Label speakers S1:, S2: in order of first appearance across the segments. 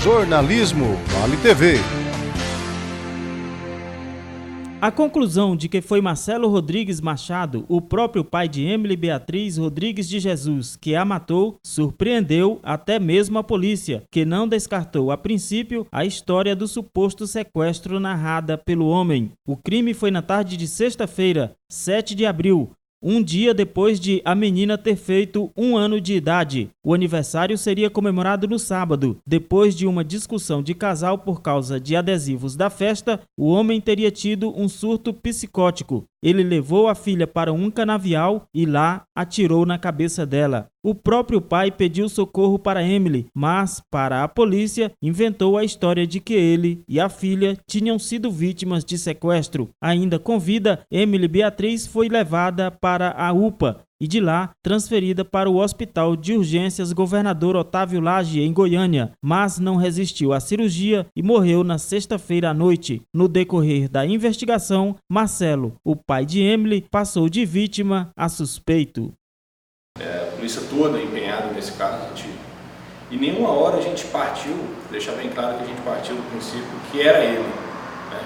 S1: Jornalismo Vale TV.
S2: A conclusão de que foi Marcelo Rodrigues Machado, o próprio pai de Emily Beatriz Rodrigues de Jesus, que a matou, surpreendeu até mesmo a polícia, que não descartou a princípio a história do suposto sequestro narrada pelo homem. O crime foi na tarde de sexta-feira, 7 de abril, um dia depois de a menina ter feito 1 ano de idade. O aniversário seria comemorado no sábado. Depois de uma discussão de casal por causa de adesivos da festa, o homem teria tido um surto psicótico. Ele levou a filha para um canavial e lá atirou na cabeça dela. O próprio pai pediu socorro para Emily, mas, para a polícia, inventou a história de que ele e a filha tinham sido vítimas de sequestro. Ainda com vida, Emily Beatriz foi levada para a UPA e de lá transferida para o Hospital de Urgências Governador Otávio Lage, em Goiânia, mas não resistiu à cirurgia e morreu na sexta-feira à noite. No decorrer da investigação, Marcelo, o pai de Emily, passou de vítima a suspeito.
S3: A polícia toda empenhada nesse caso, e nenhuma hora a gente partiu, deixar bem claro que a gente partiu do princípio que era ele, né?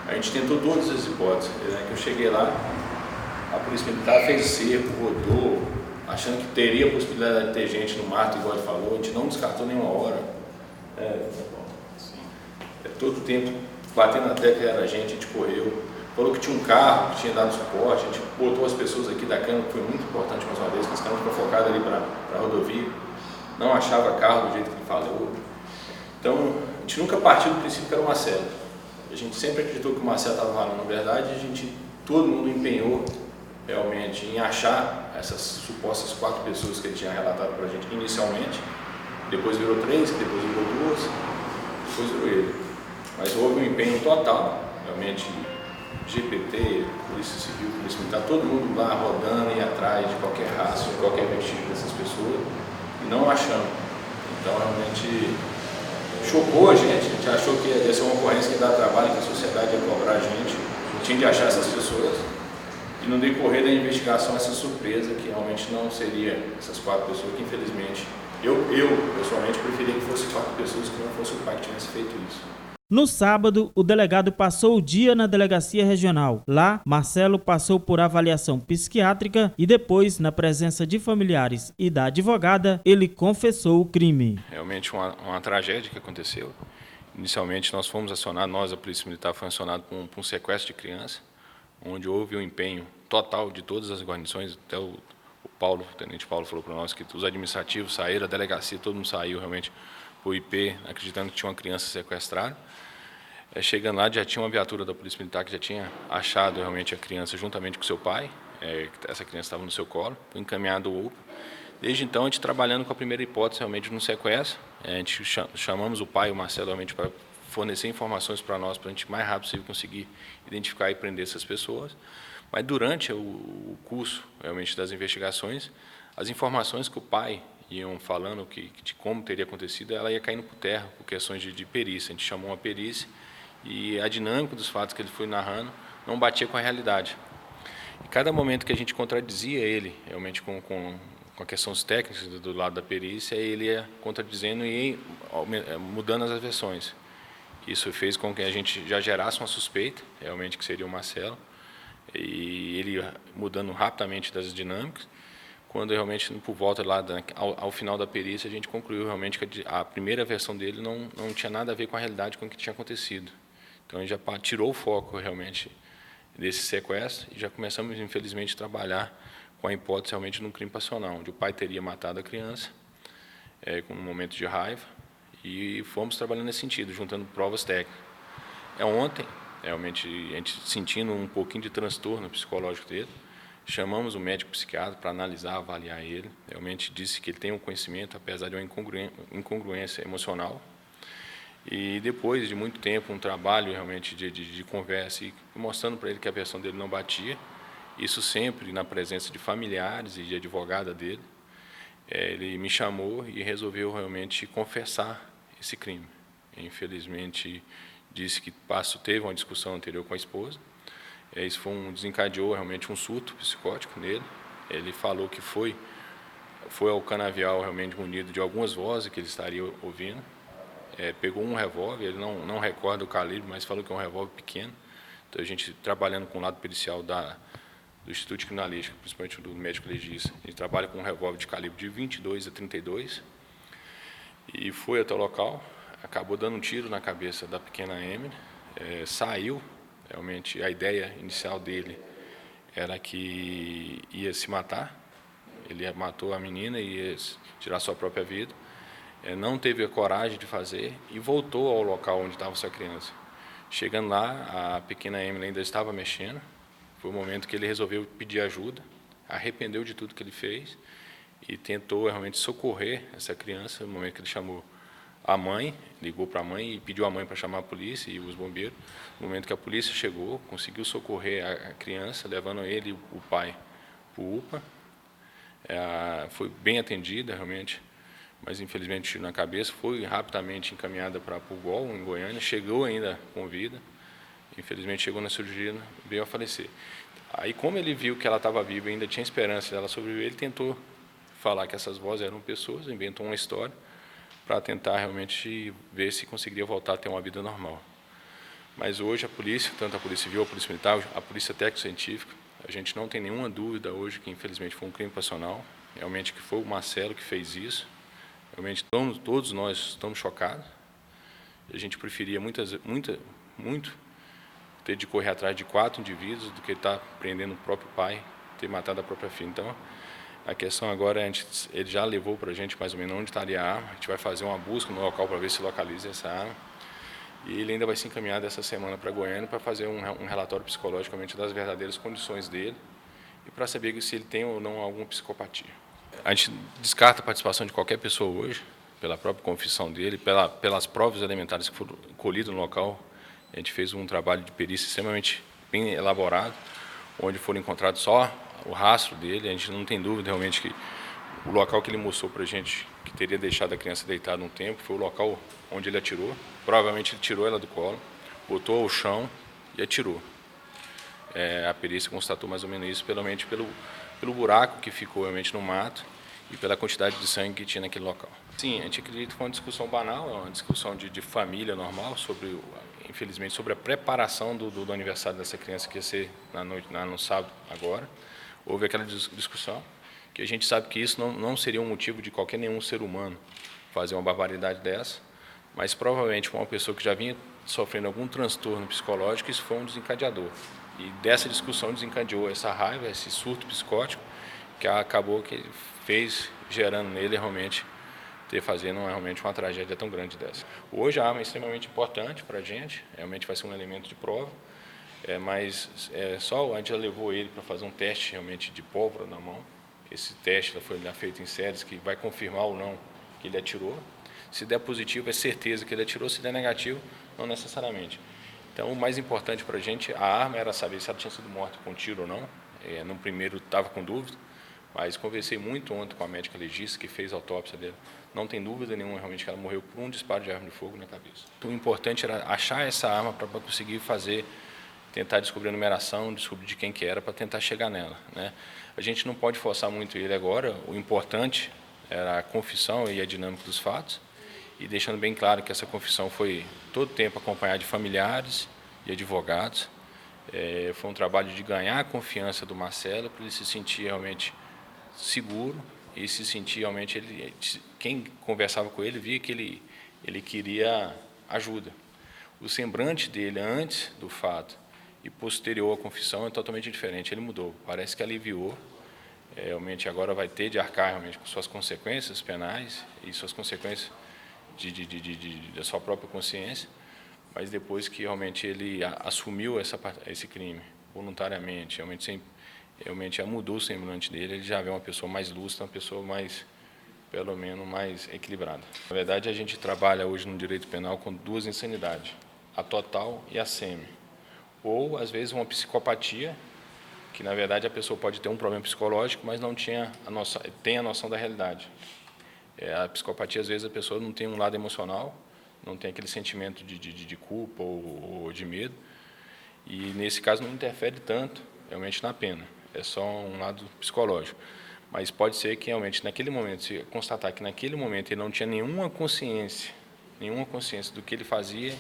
S3: A gente tentou todas as hipóteses, né? Que eu cheguei lá, a polícia militar fez cerco, rodou, achando que teria a possibilidade de ter gente no mato, igual ele falou. A gente não descartou nenhuma hora. Todo tempo batendo na tecla que era a gente correu. Falou que tinha um carro, que tinha dado suporte, a gente botou as pessoas aqui da câmara, que foi muito importante mais uma vez, que as câmaras ficam focadas ali para a rodovia. Não achava carro do jeito que ele falou. Então, a gente nunca partiu do princípio que era o Marcelo. A gente sempre acreditou que o Marcelo estava falando. Na verdade, todo mundo empenhou realmente em achar essas supostas 4 pessoas que ele tinha relatado para a gente inicialmente, depois virou 3, depois virou 2, depois virou ele. Mas houve um empenho total, realmente, GPT, Polícia Civil, Polícia Militar, todo mundo lá rodando e atrás de qualquer rastro, de qualquer vestígio dessas pessoas, e não achando. Então realmente chocou a gente achou que ia ser uma ocorrência que dá trabalho, que a sociedade ia cobrar a gente tinha de achar essas pessoas. E no decorrer da investigação, essa surpresa que realmente não seria essas 4 pessoas, que infelizmente eu pessoalmente preferia que fosse 4 pessoas, que não fosse o pai que tivesse feito isso.
S2: No sábado, o delegado passou o dia na delegacia regional. Lá, Marcelo passou por avaliação psiquiátrica e depois, na presença de familiares e da advogada, ele confessou o crime.
S3: Realmente uma tragédia que aconteceu. Inicialmente nós fomos acionados, a Polícia Militar foi acionada por um sequestro de criança, onde houve um empenho total de todas as guarnições. Até o Tenente Paulo falou para nós que os administrativos saíram, a delegacia, todo mundo saiu realmente para o IP, acreditando que tinha uma criança sequestrada. Chegando lá, já tinha uma viatura da Polícia Militar que já tinha achado realmente a criança juntamente com seu pai. Essa criança estava no seu colo, foi encaminhado ao UPA. Desde então, a gente trabalhando com a primeira hipótese realmente no sequestro. A gente chamamos o pai, o Marcelo, realmente para fornecer informações para nós, para a gente mais rápido possível conseguir identificar e prender essas pessoas. Mas durante o curso realmente das investigações, as informações que o pai iam falando de como teria acontecido, ela ia caindo por terra por questões de perícia. A gente chamou uma perícia e a dinâmica dos fatos que ele foi narrando não batia com a realidade. E cada momento que a gente contradizia ele, realmente com a questões técnicas do lado da perícia, ele ia contradizendo e ia mudando as versões. Isso fez com que a gente já gerasse uma suspeita, realmente, que seria o Marcelo, e ele ia mudando rapidamente das dinâmicas. Quando realmente, por volta lá, ao final da perícia, a gente concluiu realmente que a primeira versão dele não tinha nada a ver com a realidade, com o que tinha acontecido. Então, a gente já tirou o foco realmente desse sequestro e já começamos, infelizmente, a trabalhar com a hipótese realmente de um crime passional, onde o pai teria matado a criança com um momento de raiva, e fomos trabalhando nesse sentido, juntando provas técnicas. Ontem, realmente, a gente sentindo um pouquinho de transtorno psicológico dele, chamamos o médico psiquiatra para analisar, avaliar ele. Realmente disse que ele tem um conhecimento, apesar de uma incongruência emocional. E depois de muito tempo, um trabalho realmente de conversa e mostrando para ele que a versão dele não batia, isso sempre na presença de familiares e de advogada dele, ele me chamou e resolveu realmente confessar esse crime. Infelizmente, disse que teve uma discussão anterior com a esposa. Isso desencadeou realmente um surto psicótico nele. Ele falou que foi ao canavial realmente munido de algumas vozes que ele estaria ouvindo. pegou um revólver, ele não recorda o calibre, mas falou que é um revólver pequeno. Então, a gente trabalhando com o lado pericial do Instituto de Criminalística, principalmente do médico legista, a gente trabalha com um revólver de calibre de 22 a 32, e foi até o local, acabou dando um tiro na cabeça da pequena Emily, saiu, realmente a ideia inicial dele era que ia se matar, ele matou a menina e ia tirar sua própria vida, não teve a coragem de fazer e voltou ao local onde estava sua criança. Chegando lá, a pequena Emily ainda estava mexendo, foi o momento que ele resolveu pedir ajuda, arrependeu de tudo que ele fez e tentou realmente socorrer essa criança, no momento que ele chamou a mãe, ligou para a mãe e pediu a mãe para chamar a polícia e os bombeiros. No momento que a polícia chegou, conseguiu socorrer a criança, levando ele e o pai para o UPA. Foi bem atendida, realmente, mas infelizmente tiro na cabeça. Foi rapidamente encaminhada para Pulgol, em Goiânia, chegou ainda com vida. Infelizmente chegou na cirurgia, veio a falecer. Aí, como ele viu que ela estava viva e ainda tinha esperança dela sobreviver, ele tentou falar que essas vozes eram pessoas, inventou uma história para tentar realmente ver se conseguiria voltar a ter uma vida normal. Mas hoje a polícia, tanto a Polícia Civil, a Polícia Militar, a Polícia Técnico-Científica, a gente não tem nenhuma dúvida hoje que infelizmente foi um crime passional, realmente que foi o Marcelo que fez isso. Realmente todos nós estamos chocados. A gente preferia muito ter de correr atrás de 4 indivíduos do que estar prendendo o próprio pai, ter matado a própria filha. Então, a questão agora, ele já levou para a gente mais ou menos onde estaria a arma, a gente vai fazer uma busca no local para ver se localiza essa arma, e ele ainda vai se encaminhar dessa semana para Goiânia para fazer um relatório psicologicamente das verdadeiras condições dele e para saber se ele tem ou não alguma psicopatia. A gente descarta a participação de qualquer pessoa hoje, pela própria confissão dele, pelas provas elementares que foram colhidas no local. A gente fez um trabalho de perícia extremamente bem elaborado, onde foram encontrados só o rastro dele. A gente não tem dúvida realmente que o local que ele mostrou para a gente, que teria deixado a criança deitada um tempo, foi o local onde ele atirou. Provavelmente ele tirou ela do colo, botou ao chão e atirou. A perícia constatou mais ou menos isso, pelo buraco que ficou realmente no mato e pela quantidade de sangue que tinha naquele local. Sim, a gente acredita que foi uma discussão banal, uma discussão de família normal, infelizmente, sobre a preparação do aniversário dessa criança, que ia ser no sábado agora. Houve aquela discussão, que a gente sabe que isso não seria um motivo de qualquer nenhum ser humano fazer uma barbaridade dessa, mas provavelmente uma pessoa que já vinha sofrendo algum transtorno psicológico, isso foi um desencadeador. E dessa discussão desencadeou essa raiva, esse surto psicótico, que acabou que fez, gerando nele realmente, fazendo realmente uma tragédia tão grande dessa. Hoje a arma é extremamente importante para a gente, realmente vai ser um elemento de prova, mas só a gente já levou ele para fazer um teste realmente de pólvora na mão. Esse teste foi feito em séries que vai confirmar ou não que ele atirou. Se der positivo, é certeza que ele atirou, se der negativo, não necessariamente. Então, o mais importante para a gente, a arma era saber se ela tinha sido morta com tiro ou não. No primeiro estava com dúvida, mas conversei muito ontem com a médica legista que fez a autópsia dela. Não tem dúvida nenhuma realmente que ela morreu por um disparo de arma de fogo na cabeça. O importante era achar essa arma para conseguir tentar descobrir a numeração, descobrir de quem que era, para tentar chegar nela, né? A gente não pode forçar muito ele agora, o importante era a confissão e a dinâmica dos fatos, e deixando bem claro que essa confissão foi todo o tempo acompanhada de familiares e advogados. Foi um trabalho de ganhar a confiança do Marcelo, para ele se sentir realmente seguro e se sentir realmente, quem conversava com ele via que ele queria ajuda. O semblante dele antes do fato e posterior à confissão é totalmente diferente, ele mudou, parece que aliviou, realmente agora vai ter de arcar realmente com suas consequências penais e suas consequências da sua própria consciência, mas depois que realmente ele assumiu esse crime voluntariamente, realmente mudou o semblante dele, ele já vê uma pessoa mais lúcida, uma pessoa mais, pelo menos, mais equilibrada. Na verdade, a gente trabalha hoje no direito penal com 2 insanidades, a total e a semi. Ou, às vezes, uma psicopatia, que na verdade a pessoa pode ter um problema psicológico, mas não tem a noção da realidade. A psicopatia, às vezes, a pessoa não tem um lado emocional, não tem aquele sentimento de culpa ou de medo, e nesse caso não interfere tanto realmente na pena, é só um lado psicológico. Mas pode ser que realmente naquele momento, se constatar que naquele momento ele não tinha nenhuma consciência nenhuma consciência do que ele fazia.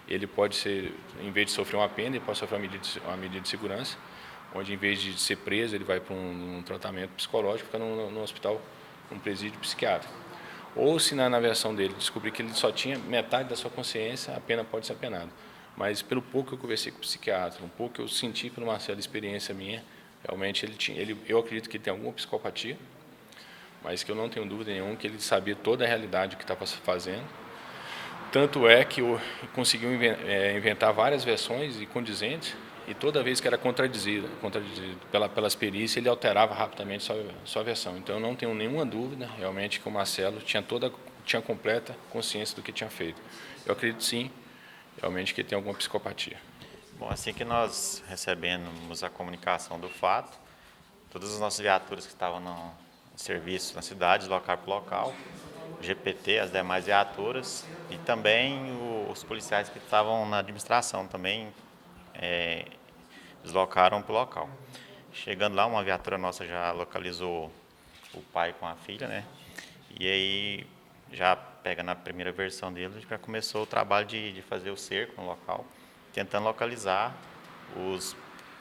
S3: Ele pode ser, em vez de sofrer uma pena, ele pode sofrer uma medida de segurança, onde em vez de ser preso, ele vai para um tratamento psicológico, fica no hospital, um presídio psiquiátrico. Ou se na versão dele descobrir que ele só tinha metade da sua consciência, a pena pode ser apenada. Mas pelo pouco que eu conversei com o psiquiatra, um pouco que eu senti pelo Marcelo, experiência minha, realmente eu acredito que ele tem alguma psicopatia, mas que eu não tenho dúvida nenhuma que ele sabia toda a realidade que estava fazendo. Tanto é que eu conseguiu inventar várias versões e condizentes, e toda vez que era contradizido pelas perícias, ele alterava rapidamente sua versão. Então eu não tenho nenhuma dúvida realmente que o Marcelo tinha completa consciência do que tinha feito. Eu acredito sim, realmente, que ele tem alguma psicopatia.
S4: Bom, assim que nós recebemos a comunicação do fato, todas as nossas viaturas que estavam no serviço na cidade deslocaram para o local, o GPT, as demais viaturas e também os policiais que estavam na administração também deslocaram para o local. Chegando lá, uma viatura nossa já localizou o pai com a filha, né? E aí, já pega na primeira versão dele, a gente já começou o trabalho de fazer o cerco no local, tentando localizar os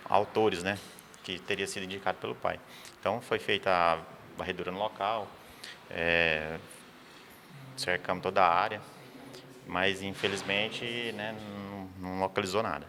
S4: autores, né? Que teria sido indicado pelo pai. Então, foi feita a varredura no local, cercamos toda a área, mas infelizmente, né, não localizou nada.